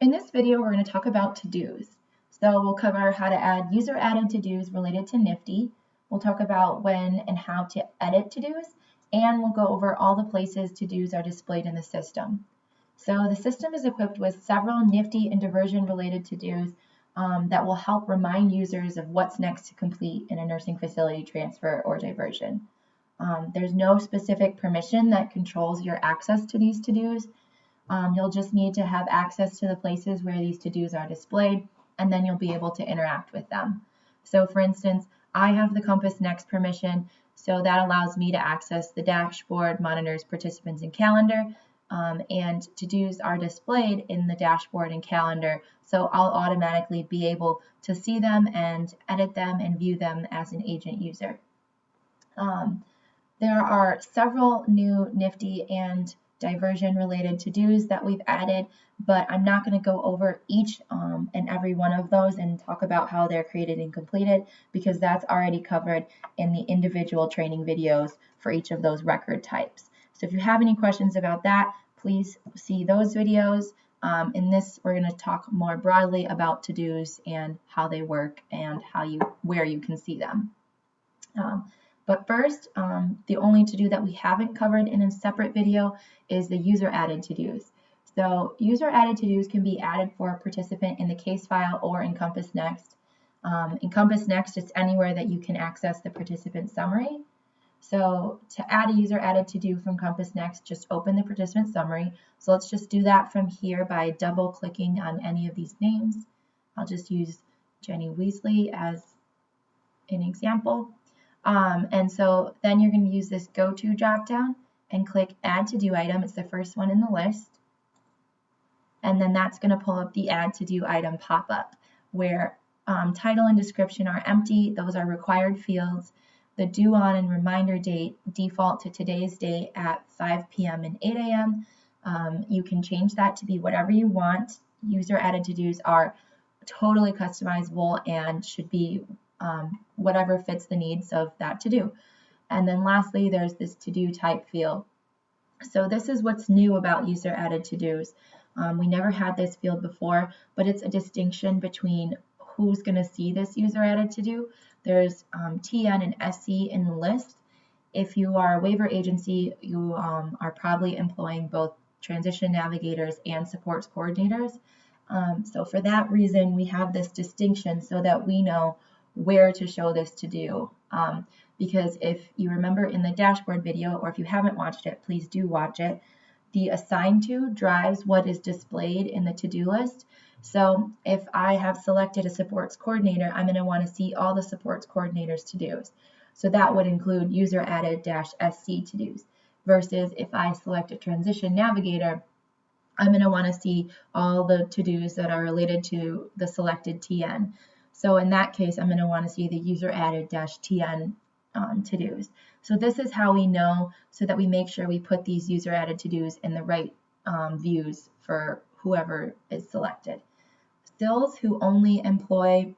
In this video, we're going to talk about to-dos. So we'll cover how to add user-added to-dos related to Nifty. We'll talk about when and how to edit to-dos, and we'll go over all the places to-dos are displayed in the system. So the system is equipped with several Nifty and diversion-related to-dos that will help remind users of what's next to complete in a nursing facility transfer or diversion. There's no specific permission that controls your access to these to-dos. You'll just need to have access to the places where these to-dos are displayed, and then you'll be able to interact with them. So for instance, I have the Compass Next permission, so that allows me to access the dashboard, monitors, participants, and calendar, and to-dos are displayed in the dashboard and calendar, so I'll automatically be able to see them and edit them and view them as an agent user. There are several new Nifty and diversion related to-dos that we've added, but I'm not going to go over each and every one of those and talk about how they're created and completed, because that's already covered in the individual training videos for each of those record types. So if you have any questions about that, please see those videos. In this, we're going to talk more broadly about to-dos and how they work and where you can see them. But first, the only to-do that we haven't covered in a separate video is the user-added to-dos. So user-added to-dos can be added for a participant in the case file or in Compass Next. In Compass Next, it's anywhere that you can access the participant summary. So to add a user-added to-do from Compass Next, just open the participant summary. So let's just do that from here by double-clicking on any of these names. I'll just use Jenny Weasley as an example. And so then you're going to use this Go To dropdown and click Add To Do Item. It's the first one in the list. And then that's going to pull up the Add To Do Item pop-up where title and description are empty. Those are required fields. The due on and reminder date default to today's date at 5 p.m. and 8 a.m. You can change that to be whatever you want. User-added to-dos are totally customizable and should be whatever fits the needs of that to-do. And then lastly, there's this to-do type field. So this is what's new about user-added to-dos. We never had this field before, but it's a distinction between who's going to see this user-added to-do. There's TN and SC in the list. If you are a waiver agency, you are probably employing both transition navigators and supports coordinators. So for that reason, we have this distinction so that we know where to show this to do. Because if you remember in the dashboard video, or if you haven't watched it, please do watch it, the assigned to drives what is displayed in the to-do list. So if I have selected a supports coordinator, I'm going to want to see all the supports coordinators to-dos. So that would include user-added -SC to-dos. Versus if I select a transition navigator, I'm going to want to see all the to-dos that are related to the selected TN. So in that case, I'm going to want to see the user-added -TN to-dos. So this is how we know, so that we make sure we put these user-added to-dos in the right views for whoever is selected. Stills who only employ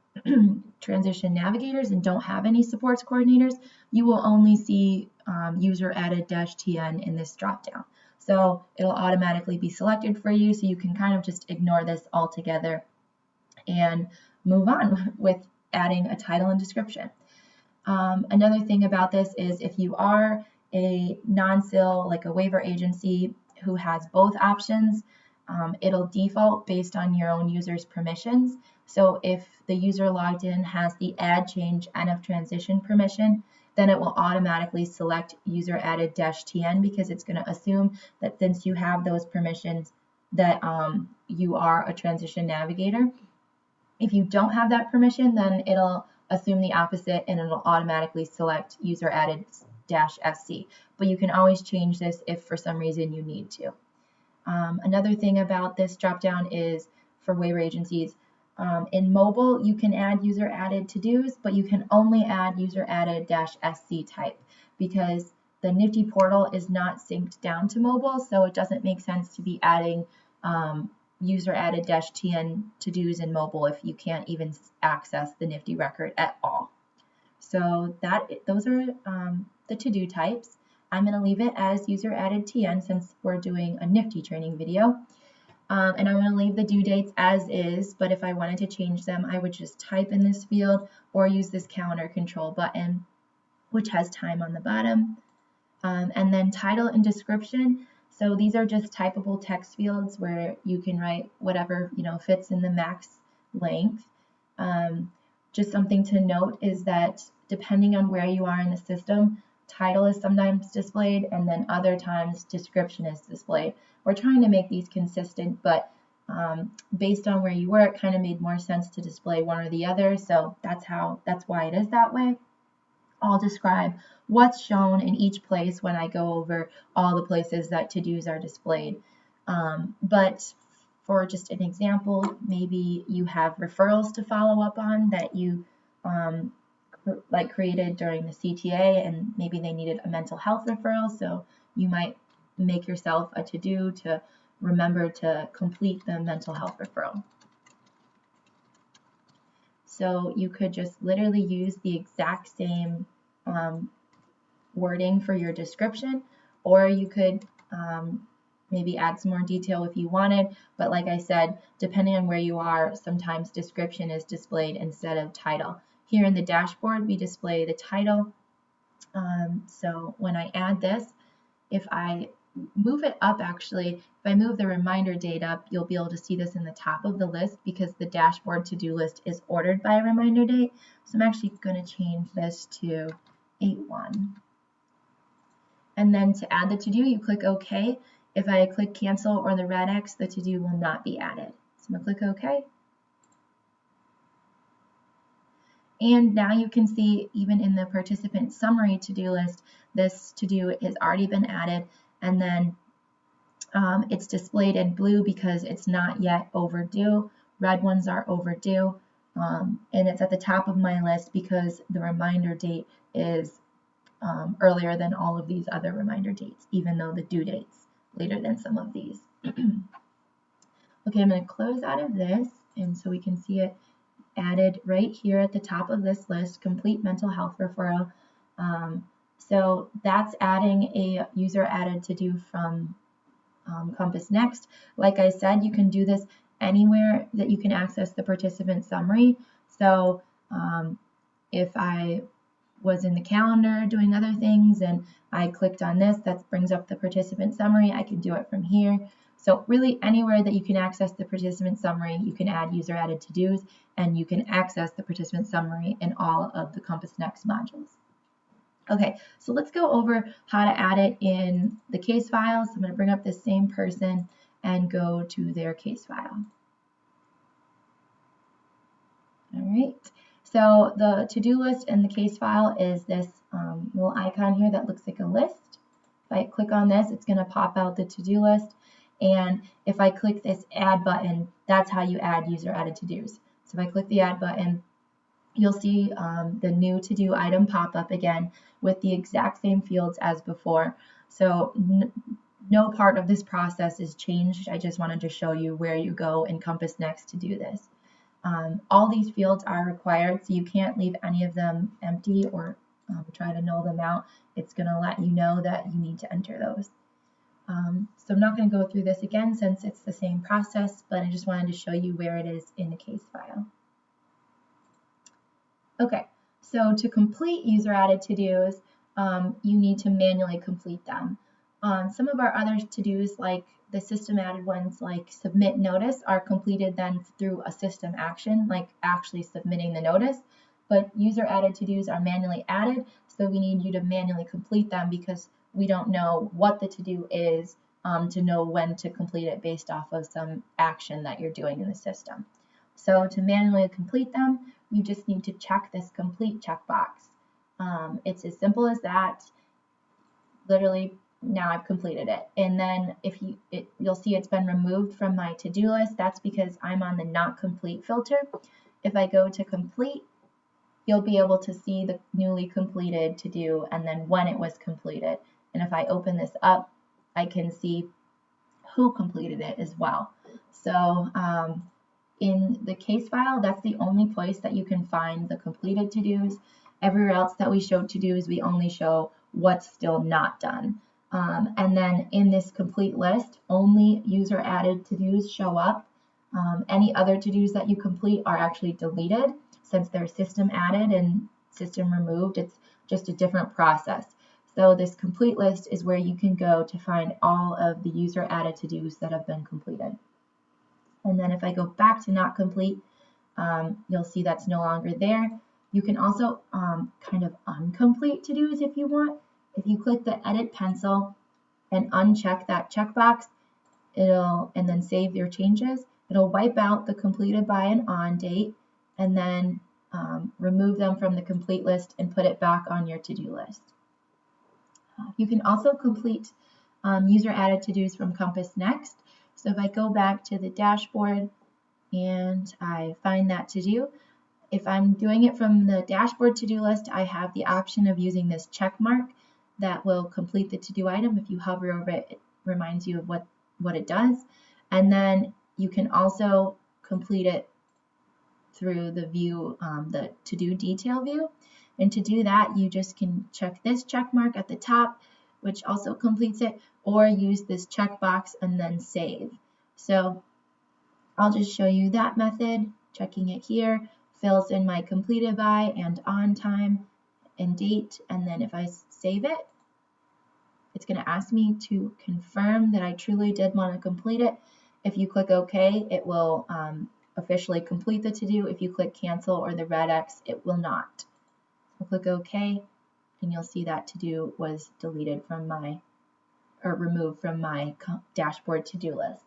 transition navigators and don't have any supports coordinators, you will only see user-added -TN in this dropdown. So it'll automatically be selected for you, so you can kind of just ignore this altogether and move on with adding a title and description. Another thing about this is if you are a non-SIL, like a waiver agency who has both options, it'll default based on your own user's permissions. So if the user logged in has the add change NF transition permission, then it will automatically select user-added -TN because it's going to assume that since you have those permissions that you are a transition navigator. If you don't have that permission, then it'll assume the opposite and it'll automatically select user-added -SC. But you can always change this if for some reason you need to. Another thing about this dropdown is for waiver agencies, in mobile, you can add user-added to-dos, but you can only add user-added -SC type because the Nifty portal is not synced down to mobile, so it doesn't make sense to be adding user-added -TN to-dos in mobile if you can't even access the Nifty record at all. So those are the to-do types. I'm going to leave it as user-added TN since we're doing a Nifty training video. And I'm going to leave the due dates as is, but if I wanted to change them, I would just type in this field or use this calendar control button, which has time on the bottom. And then title and description. So these are just typable text fields where you can write whatever, fits in the max length. Just something to note is that depending on where you are in the system, title is sometimes displayed and then other times description is displayed. We're trying to make these consistent, but based on where you were, it kind of made more sense to display one or the other. So that's why it is that way. I'll describe what's shown in each place when I go over all the places that to-dos are displayed. But for just an example, maybe you have referrals to follow up on that you created during the CTA, and maybe they needed a mental health referral, so you might make yourself a to-do to remember to complete the mental health referral. So you could just literally use the exact same wording for your description, or you could maybe add some more detail if you wanted. But like I said, depending on where you are, sometimes description is displayed instead of title. Here in the dashboard, we display the title. So when I add this, if I move it up, actually, if I move the reminder date up, you'll be able to see this in the top of the list because the dashboard to-do list is ordered by reminder date. So I'm actually going to change this to 8/1. And then to add the to-do, you click OK. If I click cancel or the red X, the to-do will not be added. So I'm going to click OK. And now you can see even in the participant summary to-do list, this to-do has already been added, and then it's displayed in blue because it's not yet overdue. Red ones are overdue, and it's at the top of my list because the reminder date is earlier than all of these other reminder dates, even though the due date's later than some of these. Okay, I'm going to close out of this, and so we can see it added right here at the top of this list, complete mental health referral. So that's adding a user added to do from Compass Next. Like I said, you can do this anywhere that you can access the participant summary. So if I was in the calendar doing other things and I clicked on this, that brings up the participant summary. I can do it from here. So really anywhere that you can access the participant summary, you can add user added to-dos, and you can access the participant summary in all of the Compass Next modules. Okay, so let's go over how to add it in the case file. So I'm going to bring up the same person and go to their case file. All right, so the to-do list in the case file is this little icon here that looks like a list. If I click on this, it's going to pop out the to-do list. And if I click this add button, that's how you add user added to-dos. So if I click the add button, you'll see the new to-do item pop up again with the exact same fields as before. So no part of this process is changed. I just wanted to show you where you go in Compass Next to do this. All these fields are required, so you can't leave any of them empty or try to null them out. It's going to let you know that you need to enter those. So I'm not going to go through this again since it's the same process, but I just wanted to show you where it is in the case file. Okay, so to complete user added to-dos, you need to manually complete them. Some of our other to-dos, like the system added ones like submit notice, are completed then through a system action, like actually submitting the notice. But user added to-dos are manually added, so we need you to manually complete them because we don't know what the to-do is to know when to complete it based off of some action that you're doing in the system. So to manually complete them, you just need to check this complete checkbox. It's as simple as that. Literally, now I've completed it. And then if you'll see it's been removed from my to-do list. That's because I'm on the not complete filter. If I go to complete, you'll be able to see the newly completed to-do and then when it was completed. And if I open this up, I can see who completed it as well. So in the case file, that's the only place that you can find the completed to-dos. Everywhere else that we show to-dos, we only show what's still not done. And then in this complete list, only user added to-dos show up. Any other to-dos that you complete are actually deleted since they're system added and system removed. It's just a different process. So this complete list is where you can go to find all of the user added to-dos that have been completed. And then if I go back to not complete, you'll see that's no longer there. You can also kind of uncomplete to-dos if you want. If you click the edit pencil and uncheck that checkbox, and then save your changes, it'll wipe out the completed by and on date and then remove them from the complete list and put it back on your to-do list. You can also complete user added to-dos from Compass Next. So if I go back to the dashboard and I find that to-do, if I'm doing it from the dashboard to-do list, I have the option of using this check mark that will complete the to-do item. If you hover over it, it reminds you of what it does. And then you can also complete it through the view, the to-do detail view. And to do that, you just can check this check mark at the top, which also completes it, or use this checkbox and then save. So I'll just show you that method. Checking it here fills in my completed by and on time and date. And then if I save it, it's going to ask me to confirm that I truly did want to complete it. If you click OK, it will officially complete the to-do. If you click cancel or the red X, it will not. So click OK, and you'll see that to-do was deleted from my, or removed from my dashboard to-do list.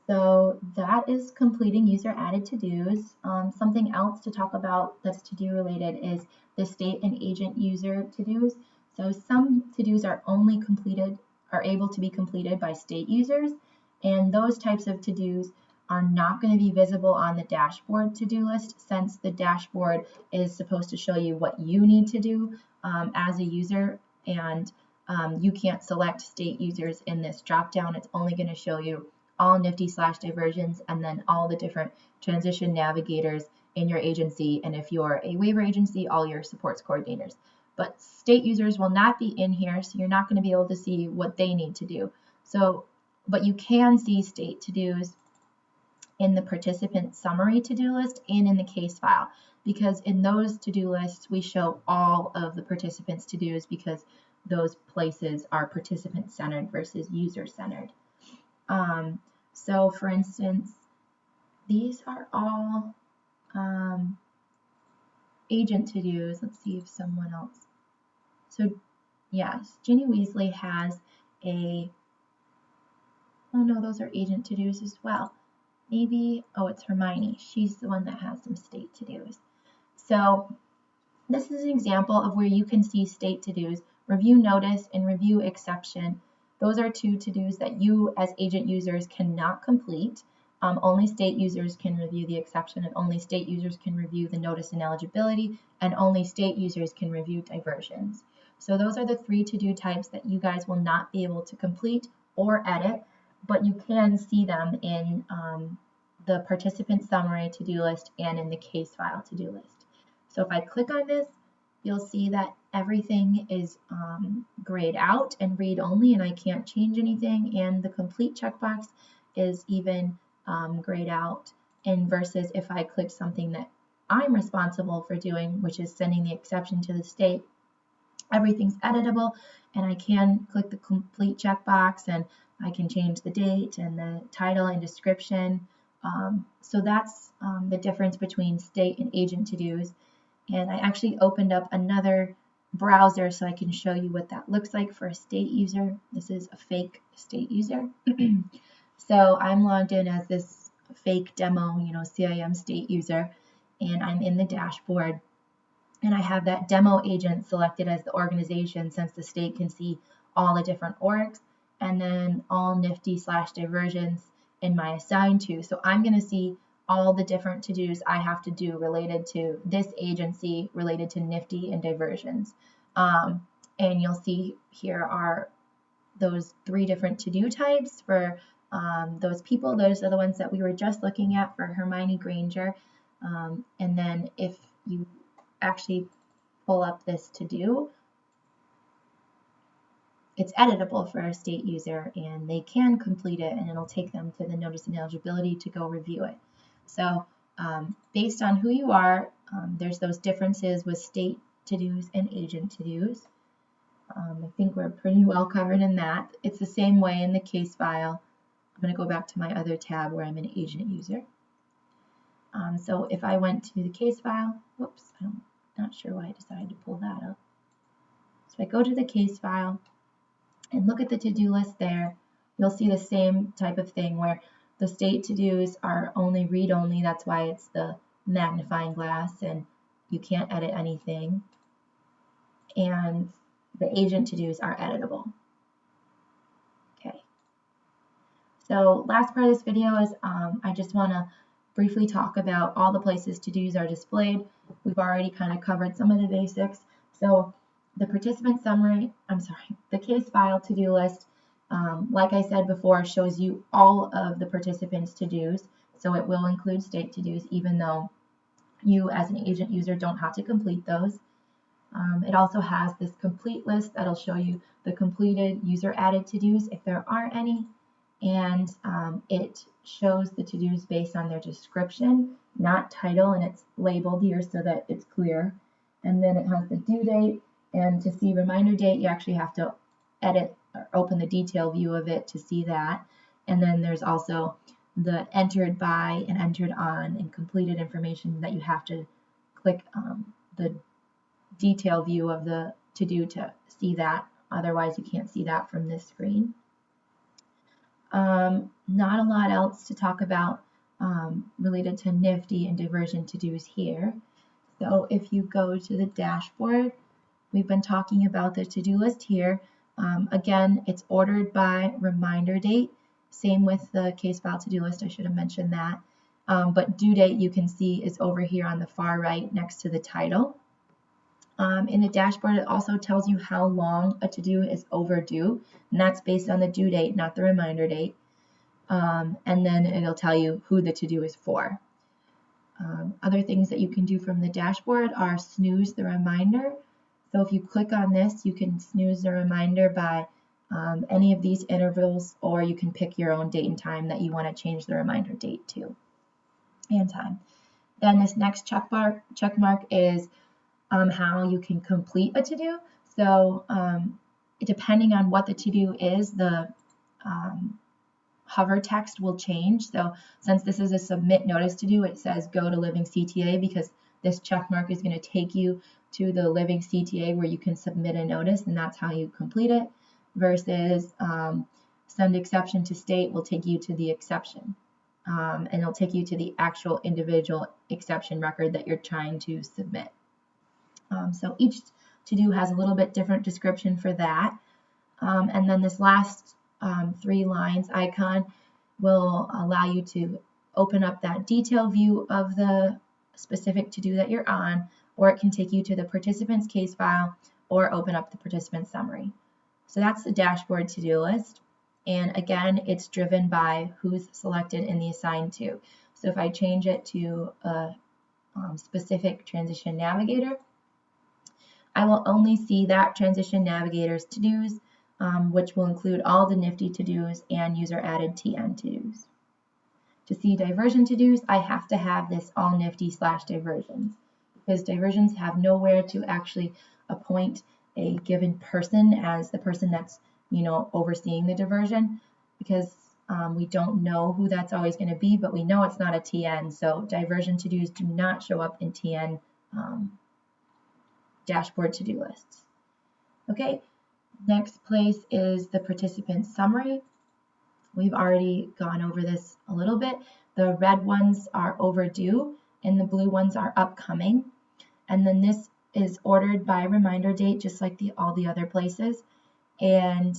So that is completing user added to-dos. Something else to talk about that's to-do related is the state and agent user to-dos. So some to-dos are able to be completed by state users, and those types of to-dos are not going to be visible on the dashboard to-do list, since the dashboard is supposed to show you what you need to do as a user, and you can't select state users in this dropdown. It's only going to show you all Nifty/diversions and then all the different transition navigators in your agency, and if you're a waiver agency, all your supports coordinators. But state users will not be in here, so you're not going to be able to see what they need to do. So, but you can see state to-dos in the participant summary to-do list and in the case file, because in those to-do lists we show all of the participants to-dos, because those places are participant centered versus user centered. So for instance, these are all agent to-dos. Let's see if someone else. So yes, Ginny Weasley has oh no, those are agent to-dos as well. Maybe, oh, it's Hermione. She's the one that has some state to-dos. So this is an example of where you can see state to-dos, review notice and review exception. Those are two to-dos that you as agent users cannot complete. Only state users can review the exception, and only state users can review the notice and eligibility, and only state users can review diversions. So those are the three to-do types that you guys will not be able to complete or edit, but you can see them in the participant summary to-do list and in the case file to-do list. So if I click on this, you'll see that everything is grayed out and read only, and I can't change anything, and the complete checkbox is even grayed out, and versus if I click something that I'm responsible for doing, which is sending the exception to the state, everything's editable, and I can click the complete checkbox, and I can change the date and the title and description. So that's the difference between state and agent to-dos. And I actually opened up another browser so I can show you what that looks like for a state user. This is a fake state user. So I'm logged in as this fake demo, CIM state user, and I'm in the dashboard. And I have that demo agent selected as the organization, since the state can see all the different orgs, and then all Nifty/diversions in my assigned to. So I'm going to see all the different to-dos I have to do related to this agency, related to Nifty and diversions. And you'll see here are those three different to-do types for those people. Those are the ones that we were just looking at for Hermione Granger. And then if you actually pull up this to-do, it's editable for a state user, and they can complete it, and it'll take them to the notice and eligibility to go review it. So based on who you are, there's those differences with state to-dos and agent to-dos. I think we're pretty well covered in that. It's the same way in the case file. I'm going to go back to my other tab where I'm an agent user. So if I went to the case file, whoops, I'm not sure why I decided to pull that up. So I go to the case file and look at the to-do list there. You'll see the same type of thing where the state to-dos are only read-only. That's why it's the magnifying glass and you can't edit anything. And the agent to-dos are editable. Okay. So last part of this video is I just want to briefly talk about all the places to-dos are displayed. We've already kind of covered some of the basics. So the participant summary, the case file to-do list, like I said before, shows you all of the participants to-dos. So it will include state to-dos, even though you as an agent user don't have to complete those. It also has this complete list that'll show you the completed user added to-dos if there are any. And it shows the to-dos based on their description, not title, and it's labeled here so that it's clear. And then it has the due date, and to see reminder date, you actually have to edit or open the detail view of it to see that. And then there's also the entered by and entered on and completed information that you have to click the detail view of the to-do to see that. Otherwise, you can't see that from this screen. Not a lot else to talk about related to Nifty and diversion to-dos here. So if you go to the dashboard, we've been talking about the to-do list here. Again, it's ordered by reminder date. Same with the case file to-do list, I should have mentioned that. But due date, you can see, is over here on the far right next to the title. In the dashboard, it also tells you how long a to-do is overdue, and that's based on the due date, not the reminder date. And then it'll tell you who the to-do is for. Other things that you can do from the dashboard are snooze the reminder. So if you click on this, you can snooze the reminder by any of these intervals, or you can pick your own date and time that you want to change the reminder date to and time. Then this next check mark is how you can complete a to-do. So depending on what the to-do is, the hover text will change. So since this is a submit notice to-do, it says go to Living CTA because this check mark is going to take you to the Living CTA where you can submit a notice, and that's how you complete it, versus send exception to state will take you to the exception. And it'll take you to the actual individual exception record that you're trying to submit. So each to-do has a little bit different description for that. And then this last 3 lines icon will allow you to open up that detail view of the specific to-do that you're on, or it can take you to the participant's case file or open up the participant summary. So that's the dashboard to-do list. And again, it's driven by who's selected in the assigned to. So if I change it to a specific transition navigator, I will only see that transition navigator's to-dos, which will include all the Nifty to-dos and user added TN to-dos. To see diversion to-dos, I have to have this all Nifty / diversions, because diversions have nowhere to actually appoint a given person as the person that's, overseeing the diversion, because we don't know who that's always going to be, but we know it's not a TN. So diversion to-dos do not show up in TN dashboard to-do lists. Okay, next place is the participant summary. We've already gone over this a little bit. The red ones are overdue and the blue ones are upcoming. And then this is ordered by reminder date, just like all the other places. And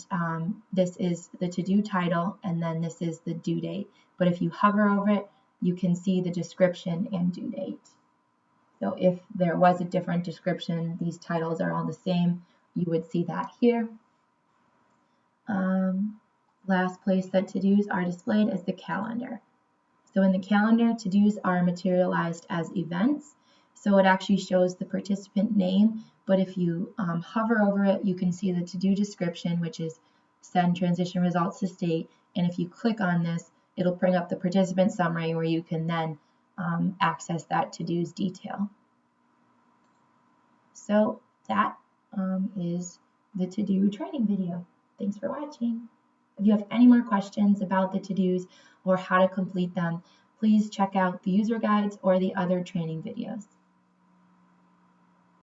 this is the to-do title, and then this is the due date. But if you hover over it, you can see the description and due date. So if there was a different description, these titles are all the same, you would see that here. Last place that to-dos are displayed is the calendar. So in the calendar, to-dos are materialized as events. So it actually shows the participant name, but if you hover over it, you can see the to-do description, which is send transition results to state. And if you click on this, it'll bring up the participant summary where you can then access that to-dos detail. So that is the to-do training video. Thanks for watching. If you have any more questions about the to-dos or how to complete them, please check out the user guides or the other training videos.